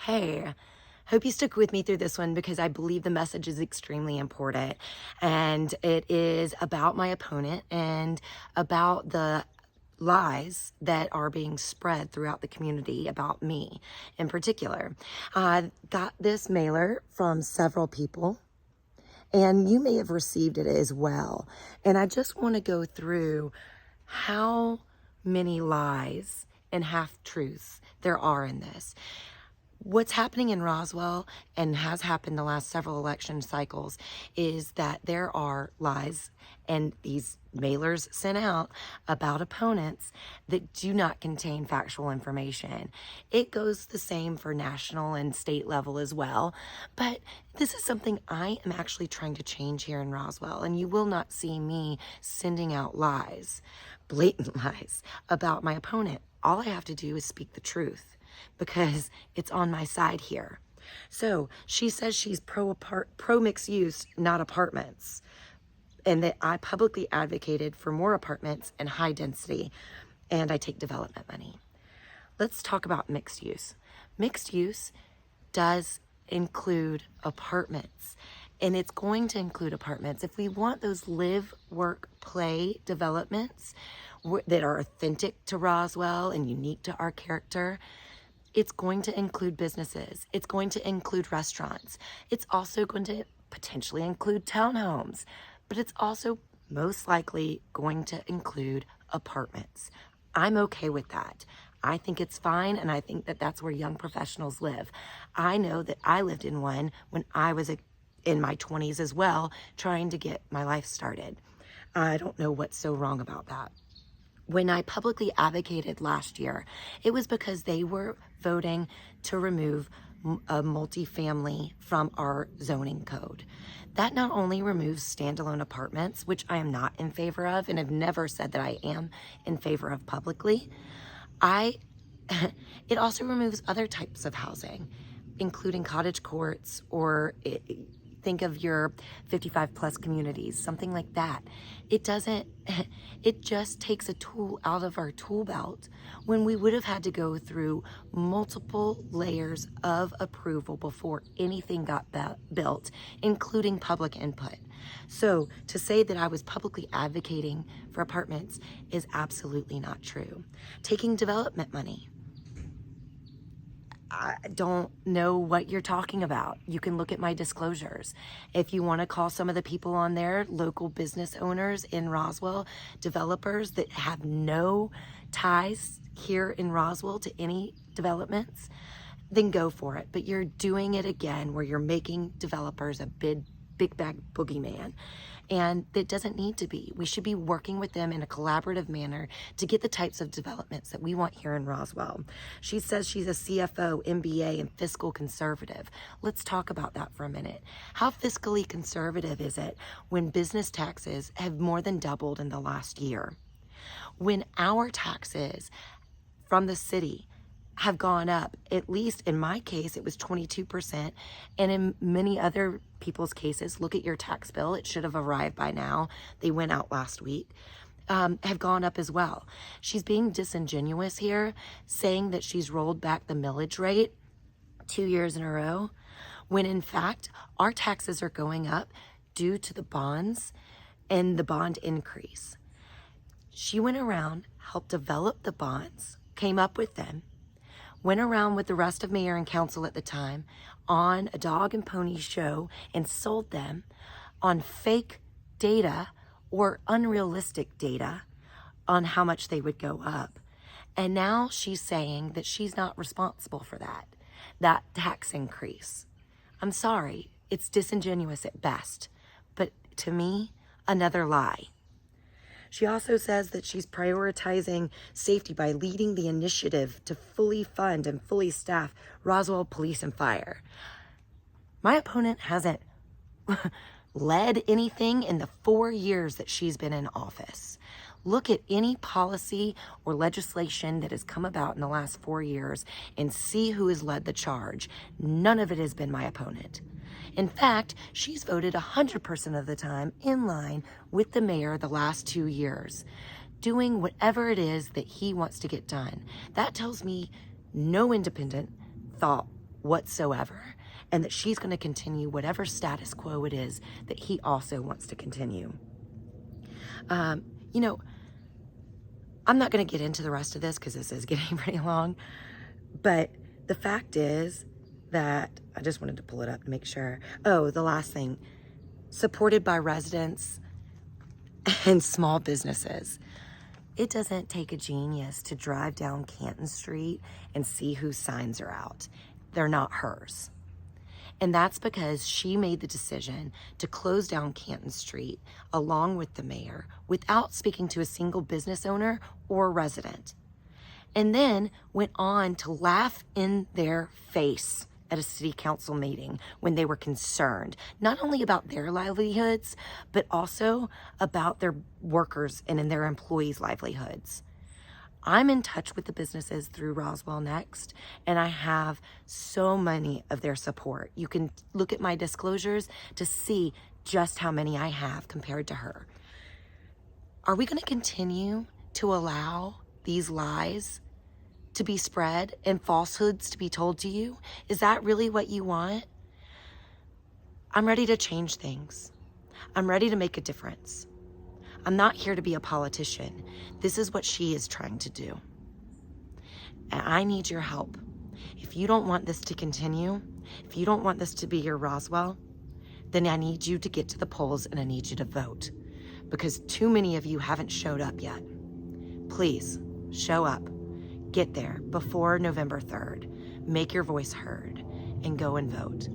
Hey, hope you stick with me through this one because I believe the message is extremely important. And it is about my opponent and about the lies that are being spread throughout the community about me in particular. I got this mailer from several people, and you may have received it as well. And I just want to go through how many lies and half truths there are in this. What's happening in Roswell and has happened the last several election cycles is that there are lies and these mailers sent out about opponents that do not contain factual information. It goes the same for national and state level as well. But this is something I am actually trying to change here in Roswell, and you will not see me sending out lies, blatant lies about my opponent. All I have to do is speak the truth, because it's on my side here. So she says she's pro mixed use, not apartments, and that I publicly advocated for more apartments and high density, and I take development money. Let's talk about mixed use. Mixed use does include apartments, and it's going to include apartments. If we want those live, work, play developments that are authentic to Roswell and unique to our character, it's going to include businesses. It's going to include restaurants. It's also going to potentially include townhomes, but it's also most likely going to include apartments. I'm okay with that. I think it's fine, and I think that that's where young professionals live. I know that I lived in one when I was in my 20s as well, trying to get my life started. I don't know what's so wrong about that. When I publicly advocated last year, it was because they were voting to remove a multifamily from our zoning code. That not only removes standalone apartments, which I am not in favor of and have never said that I am in favor of publicly, it also removes other types of housing, including cottage courts or think of your 55 plus communities, something like that. It just takes a tool out of our tool belt when we would have had to go through multiple layers of approval before anything got built, including public input. So to say that I was publicly advocating for apartments is absolutely not true. Taking development money, I don't know what you're talking about. You can look at my disclosures. If you want to call some of the people on there local business owners in Roswell, developers that have no ties here in Roswell to any developments, then go for it. But you're doing it again where you're making developers a big bag boogeyman. And that doesn't need to be. We should be working with them in a collaborative manner to get the types of developments that we want here in Roswell. She says she's a CFO, MBA, and fiscal conservative. Let's talk about that for a minute. How fiscally conservative is it when business taxes have more than doubled in the last year? When our taxes from the city have gone up, at least in my case, it was 22%. And in many other people's cases, look at your tax bill. It should have arrived by now. They went out last week. Have gone up as well. She's being disingenuous here, saying that she's rolled back the millage rate 2 years in a row, when in fact, our taxes are going up due to the bonds and the bond increase. She went around, helped develop the bonds, came up with them, went around with the rest of mayor and council at the time on a dog and pony show and sold them on fake data or unrealistic data on how much they would go up. And now she's saying that she's not responsible for that tax increase. I'm sorry, it's disingenuous at best, but to me, another lie. She also says that she's prioritizing safety by leading the initiative to fully fund and fully staff Roswell Police and Fire. My opponent hasn't led anything in the 4 years that she's been in office. Look at any policy or legislation that has come about in the last 4 years and see who has led the charge. None of it has been my opponent. In fact, she's voted 100% of the time in line with the mayor the last 2 years, doing whatever it is that he wants to get done. That tells me no independent thought whatsoever, and that she's going to continue whatever status quo it is that he also wants to continue. You know, I'm not going to get into the rest of this because this is getting pretty long, but the fact is that I just wanted to pull it up to make sure. Oh, the last thing, supported by residents and small businesses. It doesn't take a genius to drive down Canton Street and see whose signs are out. They're not hers. And that's because she made the decision to close down Canton Street along with the mayor without speaking to a single business owner or resident. And then went on to laugh in their face at a city council meeting when they were concerned, not only about their livelihoods, but also about their workers and in their employees' livelihoods. I'm in touch with the businesses through Roswell Next, and I have so many of their support. You can look at my disclosures to see just how many I have compared to her. Are we going to continue to allow these lies to be spread and falsehoods to be told to you? Is that really what you want? I'm ready to change things. I'm ready to make a difference. I'm not here to be a politician. This is what she is trying to do. And I need your help. If you don't want this to continue, if you don't want this to be your Roswell, then I need you to get to the polls and I need you to vote, because too many of you haven't showed up yet. Please show up. Get there before November 3rd. Make your voice heard and go and vote.